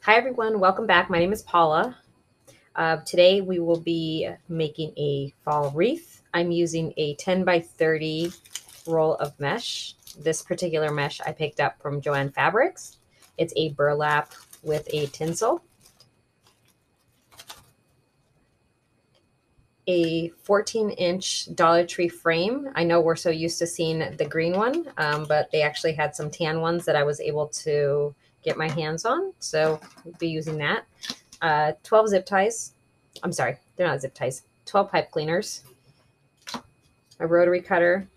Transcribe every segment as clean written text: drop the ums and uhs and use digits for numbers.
Hi everyone, welcome back. My name is Paula. Today we will be making a fall wreath. I'm using a 10 by 30 roll of mesh. This particular mesh I picked up from Joann Fabrics. It's a burlap with a tinsel. A 14-inch Dollar Tree frame. I know we're so used to seeing the green one, but they actually had some tan ones that I was able to get my hands on. So we'll be using that. 12 zip ties. I'm sorry, they're not zip ties. 12 pipe cleaners. A rotary cutter.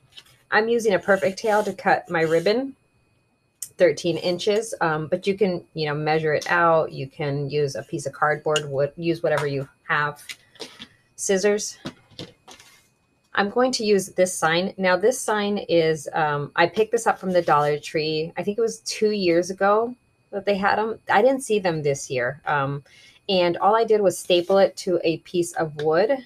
I'm using a perfect tail to cut my ribbon, 13 inches. But you can, measure it out. You can use a piece of cardboard. Use whatever you have. Scissors. I'm going to use this sign. Now, this sign is, I picked this up from the Dollar Tree. I think it was 2 years ago that they had them. I didn't see them this year. And all I did was staple it to a piece of wood.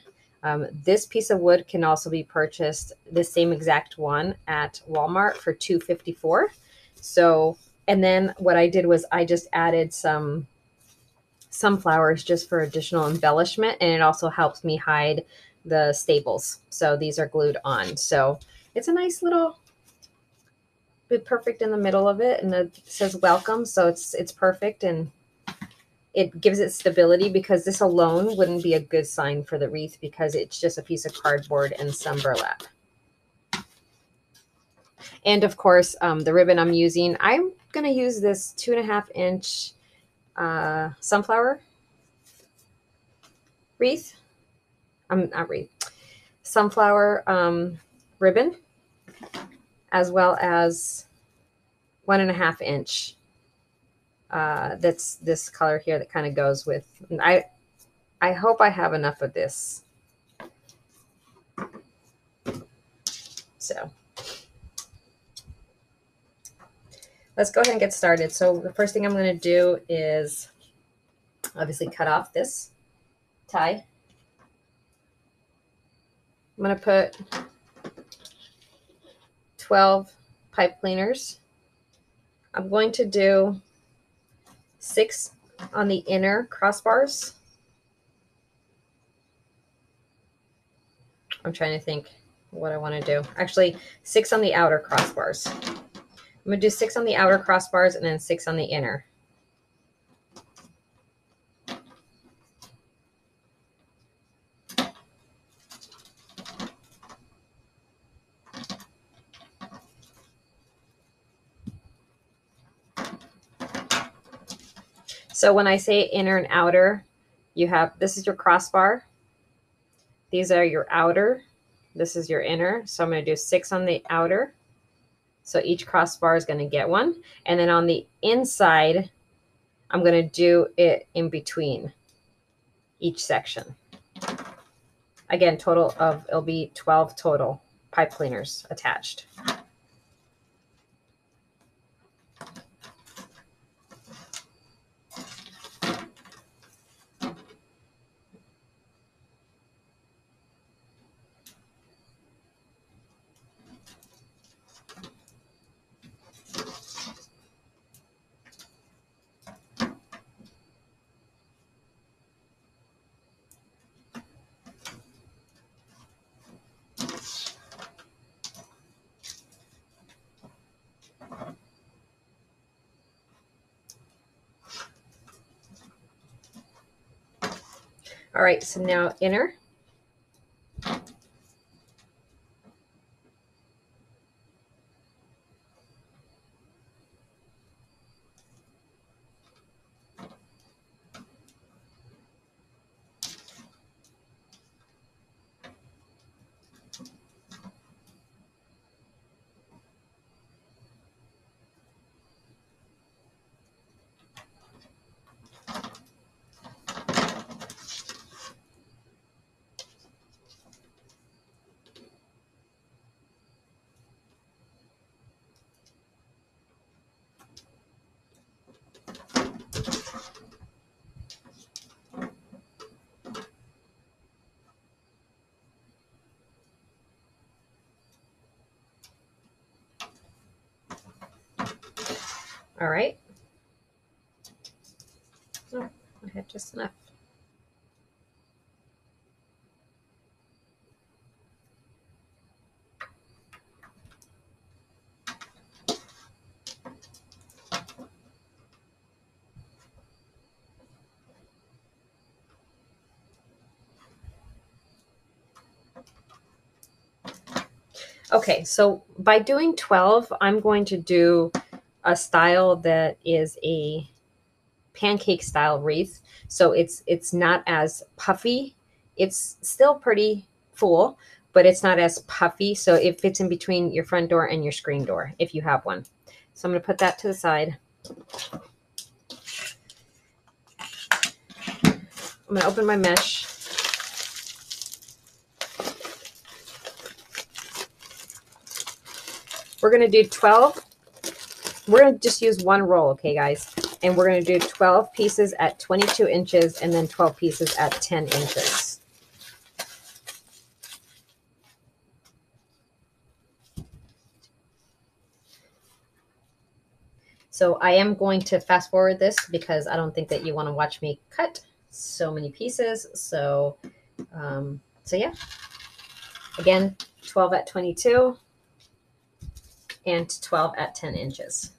This piece of wood can also be purchased, the same exact one, at Walmart for $2.54. So, and then what I did was I just added some sunflowers just for additional embellishment, and it also helps me hide the staples. So these are glued on. So it's a nice little bit, perfect in the middle of it, and it says welcome. So it's perfect, and it gives it stability, because this alone wouldn't be a good sign for the wreath because it's just a piece of cardboard and some burlap. And of course, the ribbon I'm using, I'm going to use this 2.5-inch sunflower wreath. I'm not wreath. Sunflower ribbon, as well as 1.5-inch. That's this color here that kind of goes with. I hope I have enough of this. So let's go ahead and get started. So the first thing I'm going to do is obviously cut off this tie. I'm going to put 12 pipe cleaners. I'm going to do 6 on the inner crossbars. I'm trying to think what I want to do. Actually, 6 on the outer crossbars. I'm going to do 6 on the outer crossbars and then 6 on the inner. So when I say inner and outer, you have, this is your crossbar. These are your outer. This is your inner. So I'm going to do 6 on the outer. So each crossbar is going to get one. And then on the inside, I'm going to do it in between each section. Again, total of, it'll be 12 total pipe cleaners attached. All right, so now inner. All right. I have just enough. Okay, so by doing 12, I'm going to do a style that is a pancake style wreath. So it's not as puffy. It's still pretty full, but it's not as puffy. So it fits in between your front door and your screen door if you have one. So I'm going to put that to the side. I'm going to open my mesh. We're going to do 12. We're going to just use one roll, okay, guys? And we're going to do 12 pieces at 22 inches and then 12 pieces at 10 inches. So I am going to fast forward this because I don't think that you want to watch me cut so many pieces. So yeah, again, 12 at 22 and 12 at 10 inches.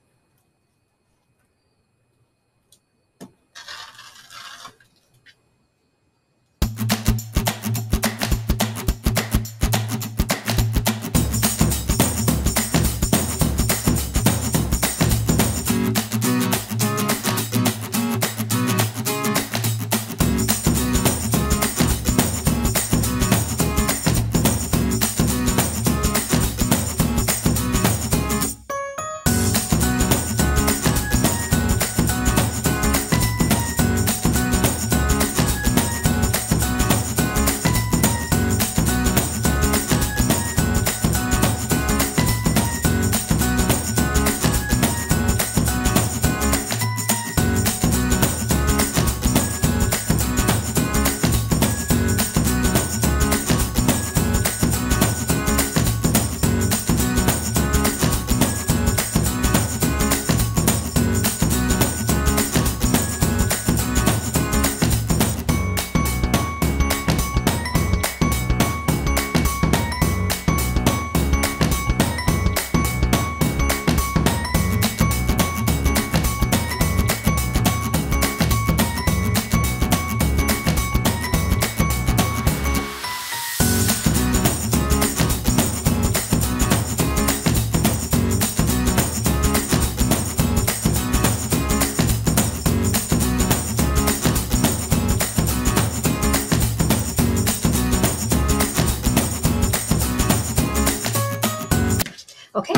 Okay,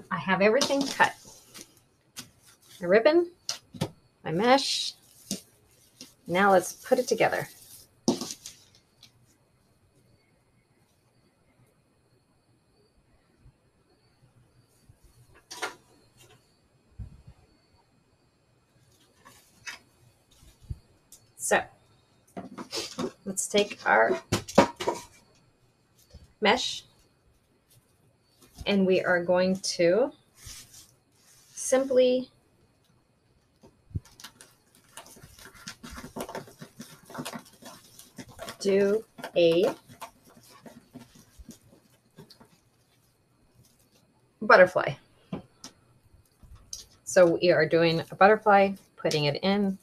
I have everything cut. My ribbon, my mesh. Now let's put it together. So let's take our mesh and we are going to simply do a butterfly. So we are doing a butterfly, putting it in.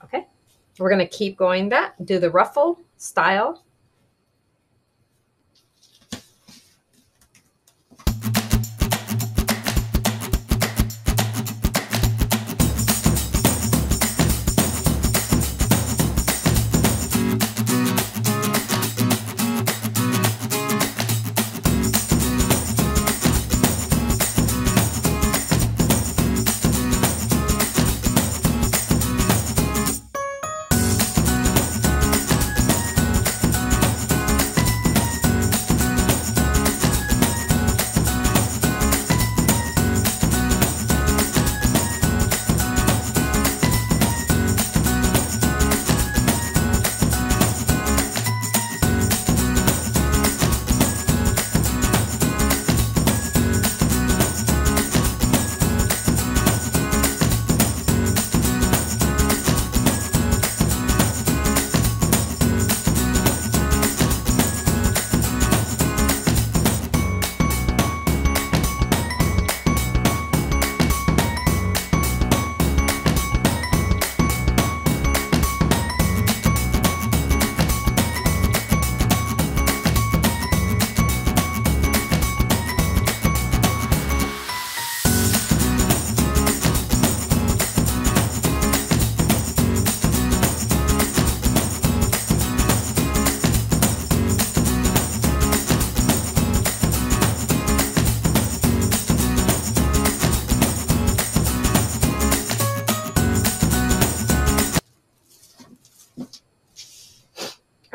Okay, we're going to keep going that, do the ruffle style.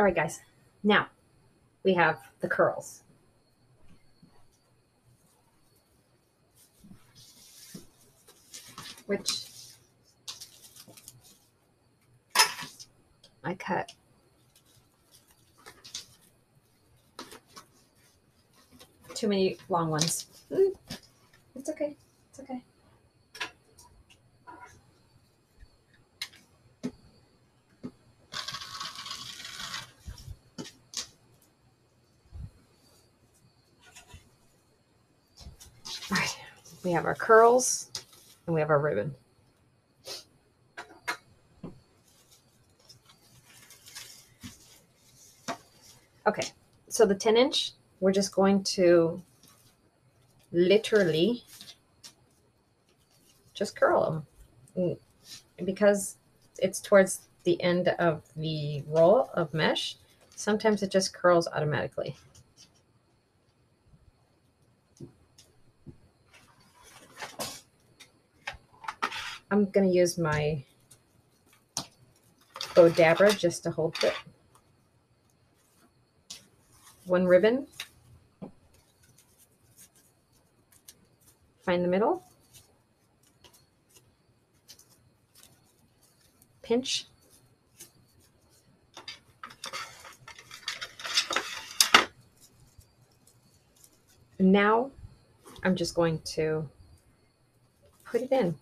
right, guys. Now we have the curls. Which I cut too many long ones. It's okay. It's okay. All right. We have our curls and we have our ribbon. Okay. So the 10-inch, we're just going to literally just curl them. Because it's towards the end of the roll of mesh, sometimes it just curls automatically. I'm going to use my Bodabra just to hold it. One ribbon. Find the middle. Pinch. And now I'm just going to put it in.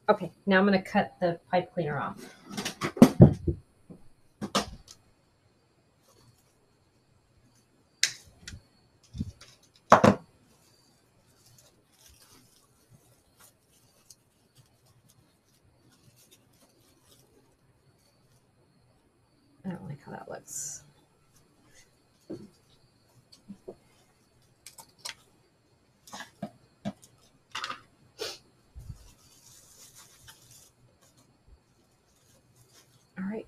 Okay, now I'm going to cut the pipe cleaner off. I don't like how that looks. All right,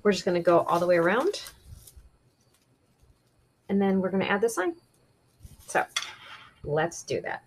we're just going to go all the way around. And then we're going to add the sign. So let's do that.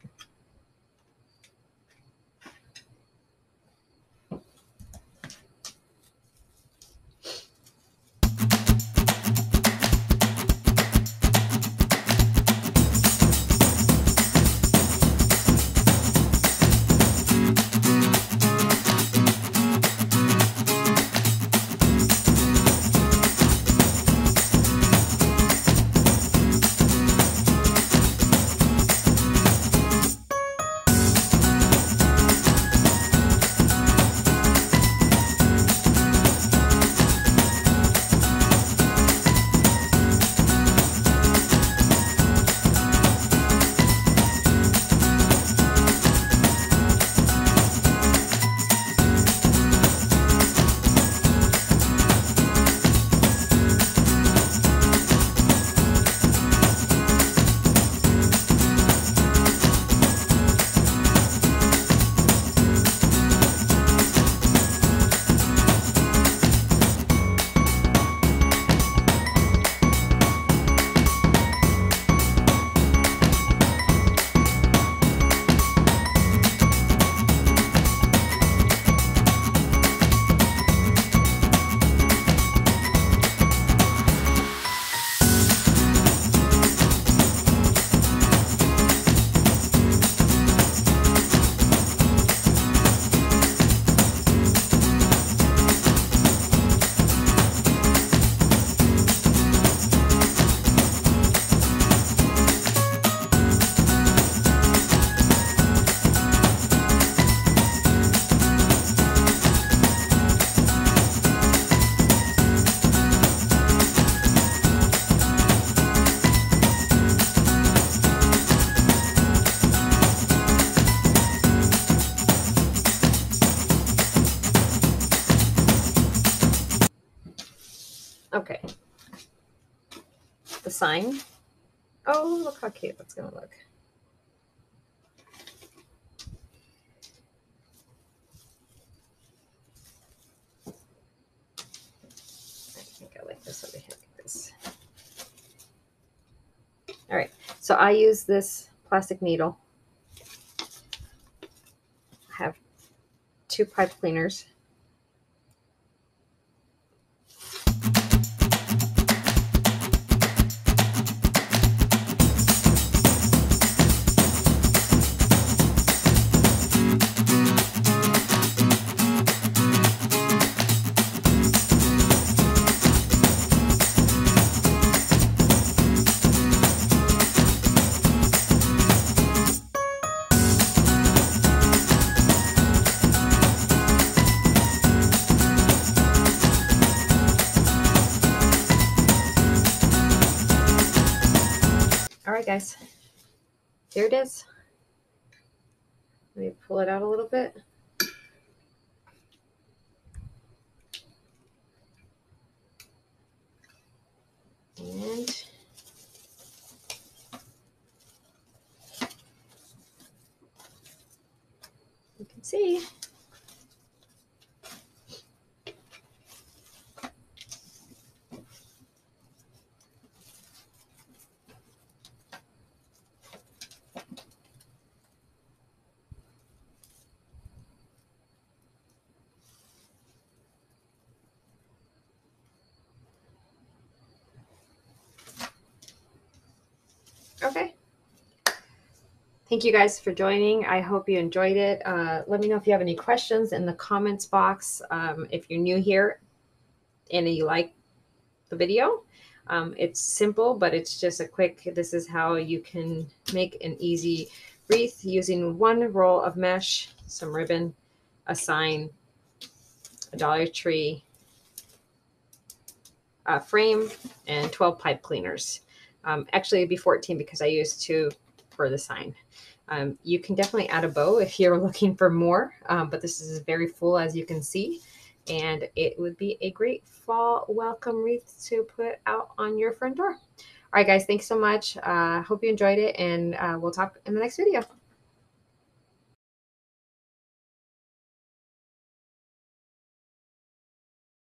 Okay. The sign. Oh, look how cute that's going to look. So I use this plastic needle. I have 2 pipe cleaners. All right, guys, here it is. Let me pull it out a little bit. And you can see. Okay. Thank you guys for joining. I hope you enjoyed it. Let me know if you have any questions in the comments box. If you're new here and you like the video, it's simple, but it's just a quick, this is how you can make an easy wreath using 1 roll of mesh, some ribbon, a sign, a Dollar Tree frame, and 12 pipe cleaners. Actually, it'd be 14 because I used 2 for the sign. You can definitely add a bow if you're looking for more, but this is very full, as you can see, and it would be a great fall welcome wreath to put out on your front door. All right, guys, thanks so much. Hope you enjoyed it, and we'll talk in the next video.